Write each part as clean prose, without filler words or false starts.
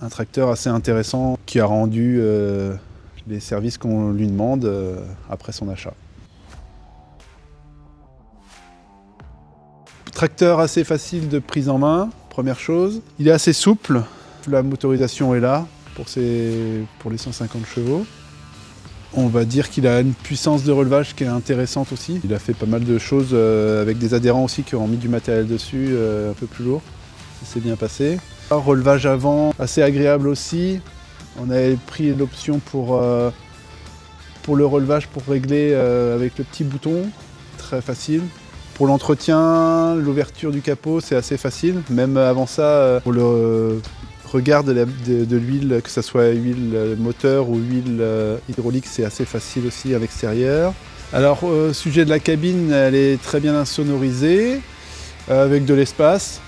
Un tracteur assez intéressant qui a rendu les services qu'on lui demande après son achat. Tracteur assez facile de prise en main, première chose. Il est assez souple, la motorisation est là pour les 150 chevaux. On va dire qu'il a une puissance de relevage qui est intéressante aussi. Il a fait pas mal de choses avec des adhérents aussi qui ont mis du matériel dessus un peu plus lourd. Ça s'est bien passé. Relevage avant, assez agréable aussi. On avait pris l'option pour le relevage pour régler avec le petit bouton, très facile. Pour l'entretien, l'ouverture du capot, c'est assez facile. Même avant ça, pour le regard de l'huile, que ce soit huile moteur ou huile hydraulique, c'est assez facile aussi à l'extérieur. Alors, sujet de la cabine, elle est très bien insonorisée, avec de l'espace.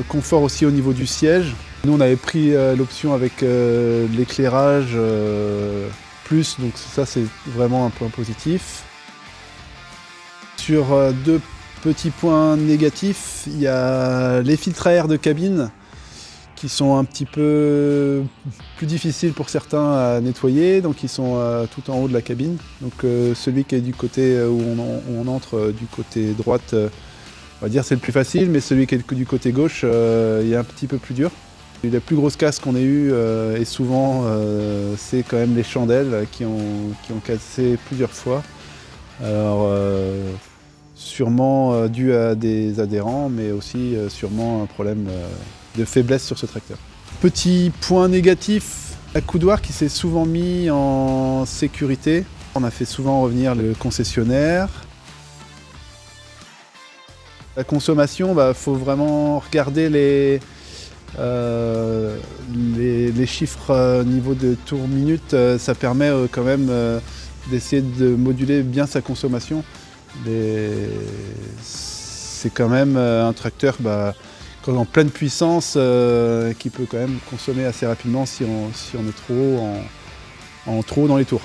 Confort aussi au niveau du siège. Nous, on avait pris l'option avec l'éclairage plus, donc ça, c'est vraiment un point positif. Sur deux petits points négatifs, il y a les filtres à air de cabine qui sont un petit peu plus difficiles pour certains à nettoyer, donc ils sont tout en haut de la cabine. Donc celui qui est du côté où on entre du côté droite, on va dire c'est le plus facile, mais celui qui est du côté gauche, il est un petit peu plus dur. La plus grosse casse qu'on ait eue, et souvent, c'est quand même les chandelles qui ont cassé plusieurs fois. Alors, sûrement dû à des adhérents, mais aussi sûrement un problème de faiblesse sur ce tracteur. Petit point négatif, l'accoudoir qui s'est souvent mis en sécurité. On a fait souvent revenir le concessionnaire. La consommation, faut vraiment regarder les chiffres au niveau de tours minutes. Ça permet quand même d'essayer de moduler bien sa consommation. C'est quand même un tracteur en pleine puissance qui peut quand même consommer assez rapidement si on est trop haut dans les tours.